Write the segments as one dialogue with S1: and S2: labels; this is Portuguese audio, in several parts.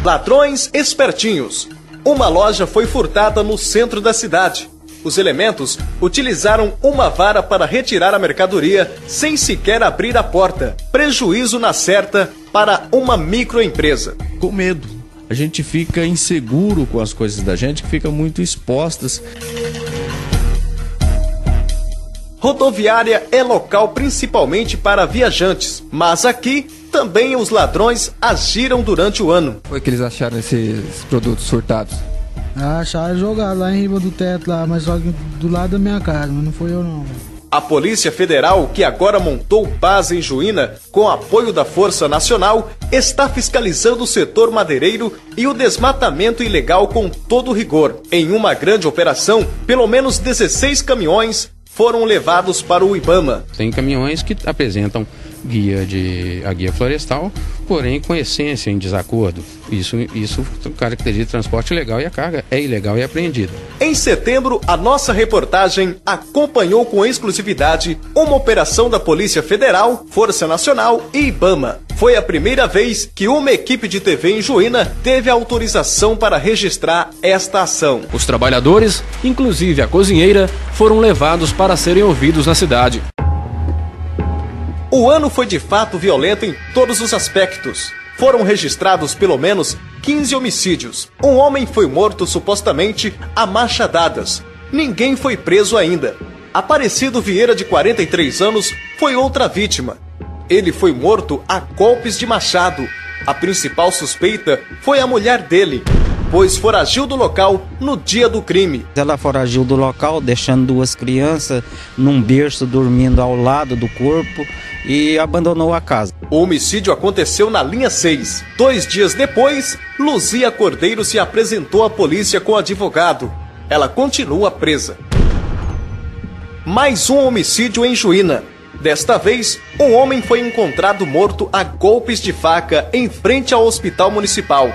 S1: Ladrões espertinhos. Uma loja foi furtada no centro da cidade. Os elementos utilizaram uma vara para retirar a mercadoria sem sequer abrir a porta. Prejuízo na certa para uma microempresa.
S2: Com medo. A gente fica inseguro com as coisas da gente, que fica muito expostas.
S1: Rodoviária é local principalmente para viajantes, mas aqui também os ladrões agiram durante o ano.
S3: Foi que eles acharam esses produtos furtados?
S4: Acharam jogado lá em riba do teto, lá, mas só que do lado da minha casa, mas não foi eu não.
S1: A Polícia Federal, que agora montou base em Juína, com apoio da Força Nacional, está fiscalizando o setor madeireiro e o desmatamento ilegal com todo rigor. Em uma grande operação, pelo menos 16 caminhões foram levados para o IBAMA.
S5: Tem caminhões que apresentam a guia florestal, porém com essência em desacordo. Isso caracteriza transporte ilegal e a carga é ilegal e apreendida.
S1: Em setembro, a nossa reportagem acompanhou com exclusividade uma operação da Polícia Federal, Força Nacional e IBAMA. Foi a primeira vez que uma equipe de TV em Juína teve autorização para registrar esta ação.
S6: Os trabalhadores, inclusive a cozinheira, foram levados para serem ouvidos na cidade.
S1: O ano foi de fato violento em todos os aspectos. Foram registrados pelo menos 15 homicídios. Um homem foi morto supostamente a machadadas. Ninguém foi preso ainda. Aparecido Vieira, de 43 anos, foi outra vítima. Ele foi morto a golpes de machado. A principal suspeita foi a mulher dele, pois foragiu do local no dia do crime.
S7: Ela foragiu do local, deixando duas crianças num berço dormindo ao lado do corpo e abandonou a casa.
S1: O homicídio aconteceu na linha 6. 2 dias depois, Luzia Cordeiro se apresentou à polícia com advogado. Ela continua presa. Mais um homicídio em Juína. Desta vez, um homem foi encontrado morto a golpes de faca em frente ao hospital municipal.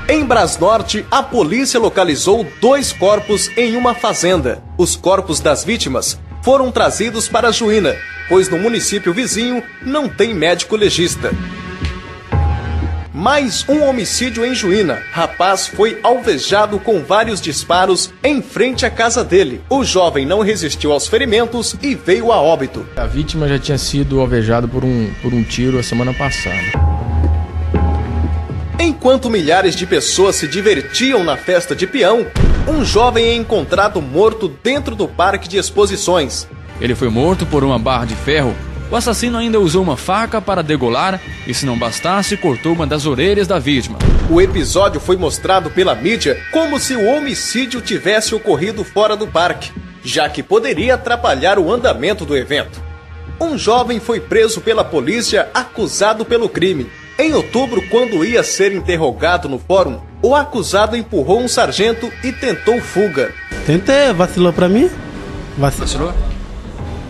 S1: Em Brasnorte, a polícia localizou 2 corpos em uma fazenda. Os corpos das vítimas foram trazidos para Juína, pois no município vizinho não tem médico legista. Mais um homicídio em Juína. Rapaz foi alvejado com vários disparos em frente à casa dele. O jovem não resistiu aos ferimentos e veio a óbito.
S8: A vítima já tinha sido alvejada por um tiro a semana passada.
S1: Enquanto milhares de pessoas se divertiam na festa de peão, um jovem é encontrado morto dentro do parque de exposições.
S6: Ele foi morto por uma barra de ferro. O assassino ainda usou uma faca para degolar e, se não bastasse, cortou uma das orelhas da vítima.
S1: O episódio foi mostrado pela mídia como se o homicídio tivesse ocorrido fora do parque, já que poderia atrapalhar o andamento do evento. Um jovem foi preso pela polícia acusado pelo crime. Em outubro, quando ia ser interrogado no fórum, o acusado empurrou um sargento e tentou fuga.
S4: Tentei, vacilou pra mim? Vacilou?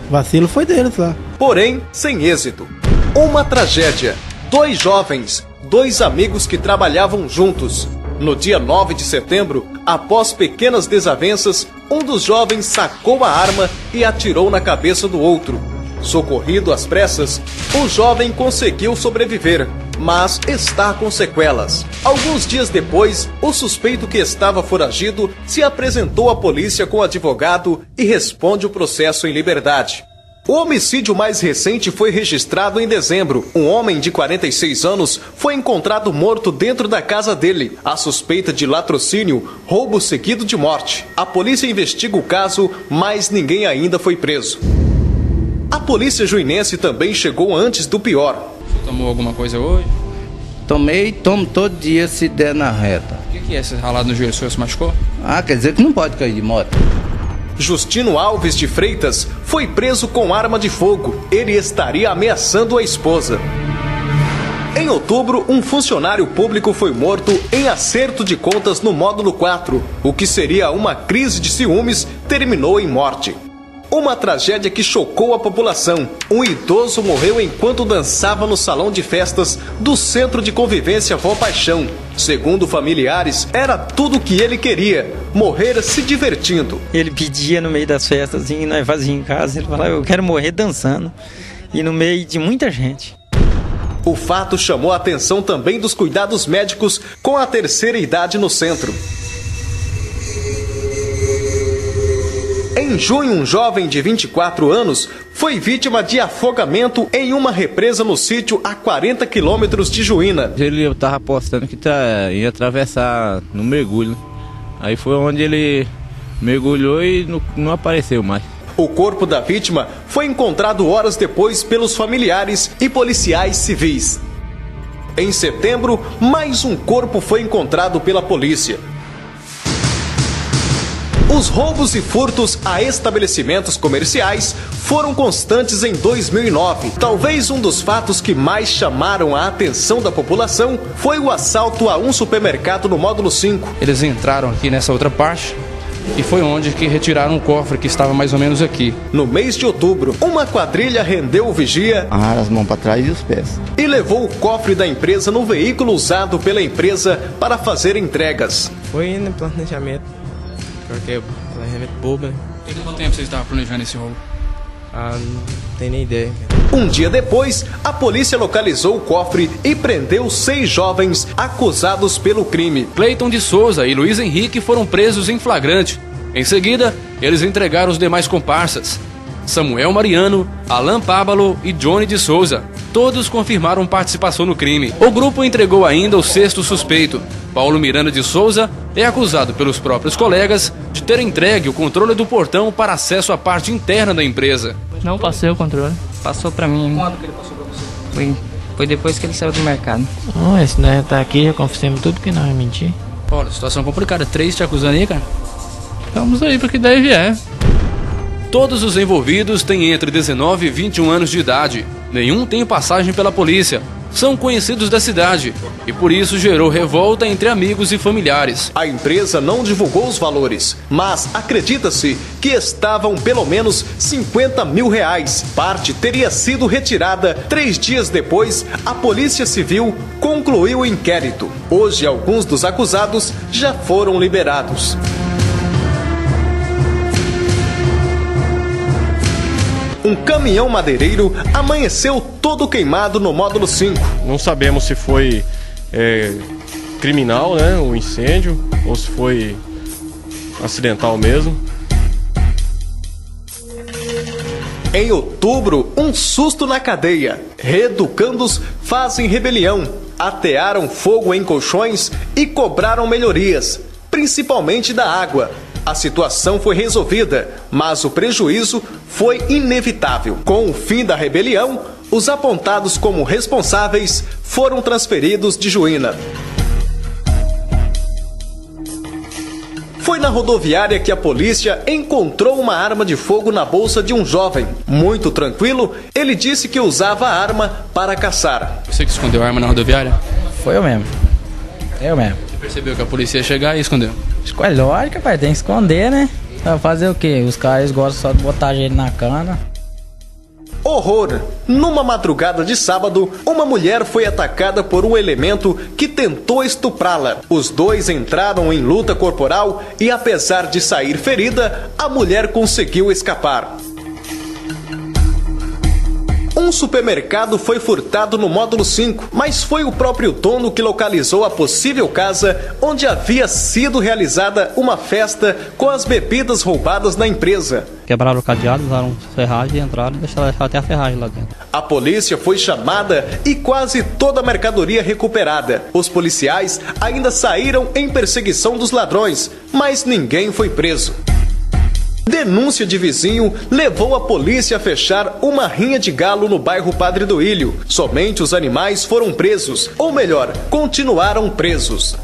S4: Vacilo foi deles lá.
S1: Porém, sem êxito. Uma tragédia. 2 jovens, 2 amigos que trabalhavam juntos. No dia 9 de setembro, após pequenas desavenças, um dos jovens sacou a arma e atirou na cabeça do outro. Socorrido às pressas, o jovem conseguiu sobreviver, mas está com sequelas. Alguns dias depois, o suspeito que estava foragido se apresentou à polícia com advogado e responde o processo em liberdade. O homicídio mais recente foi registrado em dezembro. Um homem de 46 anos foi encontrado morto dentro da casa dele. A suspeita de latrocínio, roubo seguido de morte. A polícia investiga o caso, mas ninguém ainda foi preso. A polícia juinense também chegou antes do pior.
S6: Você tomou alguma coisa hoje?
S7: Tomo todo dia se der na reta.
S6: O que é esse ralado no joelho? O senhor se machucou?
S7: Quer dizer que não pode cair de moto.
S1: Justino Alves de Freitas foi preso com arma de fogo. Ele estaria ameaçando a esposa. Em outubro, um funcionário público foi morto em acerto de contas no módulo 4. O que seria uma crise de ciúmes terminou em morte. Uma tragédia que chocou a população. Um idoso morreu enquanto dançava no salão de festas do Centro de Convivência Vó Paixão. Segundo familiares, era tudo o que ele queria, morrer se divertindo.
S9: Ele pedia no meio das festas, e nós fazíamos em casa, ele falava, eu quero morrer dançando, e no meio de muita gente.
S1: O fato chamou a atenção também dos cuidados médicos com a terceira idade no centro. Em junho, um jovem de 24 anos foi vítima de afogamento em uma represa no sítio a 40 quilômetros de Juína.
S10: Ele estava apostando que ia atravessar no mergulho. Aí foi onde ele mergulhou e não apareceu mais.
S1: O corpo da vítima foi encontrado horas depois pelos familiares e policiais civis. Em setembro, mais um corpo foi encontrado pela polícia. Os roubos e furtos a estabelecimentos comerciais foram constantes em 2009. Talvez um dos fatos que mais chamaram a atenção da população foi o assalto a um supermercado no módulo 5.
S5: Eles entraram aqui nessa outra parte e foi onde que retiraram um cofre que estava mais ou menos aqui.
S1: No mês de outubro, uma quadrilha rendeu o vigia,
S11: as mãos para trás e os pés,
S1: e levou o cofre da empresa no veículo usado pela empresa para fazer entregas.
S12: Foi no planejamento. Porque o planejamento bobo, né?
S6: E quanto tempo você estava planejando esse roubo?
S12: Não tenho nem ideia.
S1: Um dia depois, a polícia localizou o cofre e prendeu 6 jovens acusados pelo crime.
S6: Cleiton de Souza e Luiz Henrique foram presos em flagrante. Em seguida, eles entregaram os demais comparsas. Samuel Mariano, Alan Pábalo e Johnny de Souza. Todos confirmaram participação no crime. O grupo entregou ainda o 6º suspeito. Paulo Miranda de Souza é acusado pelos próprios colegas de ter entregue o controle do portão para acesso à parte interna da empresa.
S13: Não passei o controle.
S9: Passou pra mim.
S13: Quando que ele passou pra você?
S9: Foi depois que ele saiu do mercado.
S13: Esse daí tá aqui, já confessamos tudo que não é mentir.
S6: Olha, situação complicada. 3 te acusando aí, cara?
S13: Vamos aí pro que daí vier.
S6: Todos os envolvidos têm entre 19 e 21 anos de idade. Nenhum tem passagem pela polícia. São conhecidos da cidade e por isso gerou revolta entre amigos e familiares.
S1: A empresa não divulgou os valores, mas acredita-se que estavam pelo menos R$50 mil. Parte teria sido retirada 3 dias depois. A Polícia Civil concluiu o inquérito. Hoje, alguns dos acusados já foram liberados. Um caminhão madeireiro amanheceu todo queimado no módulo 5.
S14: Não sabemos se foi criminal, né, o incêndio, ou se foi acidental mesmo.
S1: Em outubro, um susto na cadeia. Reeducandos fazem rebelião, atearam fogo em colchões e cobraram melhorias, principalmente da água. A situação foi resolvida, mas o prejuízo foi inevitável. Com o fim da rebelião, os apontados como responsáveis foram transferidos de Juína. Foi na rodoviária que a polícia encontrou uma arma de fogo na bolsa de um jovem. Muito tranquilo, ele disse que usava a arma para caçar.
S6: Você que escondeu a arma na rodoviária?
S9: Foi eu mesmo. Eu mesmo.
S6: Você percebeu que a polícia ia chegar e escondeu?
S9: É lógico, pai, tem que esconder, né? Vai fazer o quê? Os caras gostam só de botar gente na cana.
S1: Horror! Numa madrugada de sábado, uma mulher foi atacada por um elemento que tentou estuprá-la. Os dois entraram em luta corporal e, apesar de sair ferida, a mulher conseguiu escapar. Um supermercado foi furtado no módulo 5, mas foi o próprio dono que localizou a possível casa onde havia sido realizada uma festa com as bebidas roubadas na empresa.
S13: Quebraram o cadeado, usaram ferragem, entraram e deixaram até a ferragem lá dentro.
S1: A polícia foi chamada e quase toda a mercadoria recuperada. Os policiais ainda saíram em perseguição dos ladrões, mas ninguém foi preso. Denúncia de vizinho levou a polícia a fechar uma rinha de galo no bairro Padre Duílio. Somente os animais foram presos, ou melhor, continuaram presos.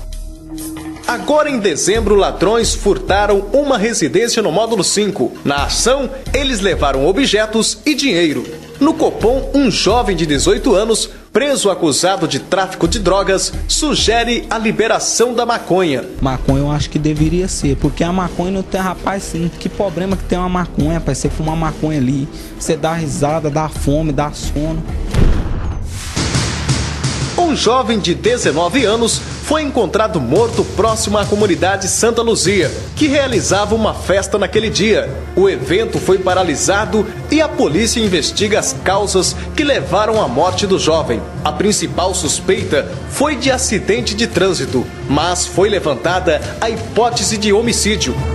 S1: Agora em dezembro, ladrões furtaram uma residência no módulo 5. Na ação, eles levaram objetos e dinheiro. No Copom, um jovem de 18 anos, preso acusado de tráfico de drogas, sugere a liberação da maconha.
S15: Maconha eu acho que deveria ser, porque a maconha não tem, rapaz, sim, que problema que tem uma maconha, rapaz, você fuma uma maconha ali, você dá risada, dá fome, dá sono.
S1: Um jovem de 19 anos foi encontrado morto próximo à comunidade Santa Luzia, que realizava uma festa naquele dia. O evento foi paralisado e a polícia investiga as causas que levaram à morte do jovem. A principal suspeita foi de acidente de trânsito, mas foi levantada a hipótese de homicídio.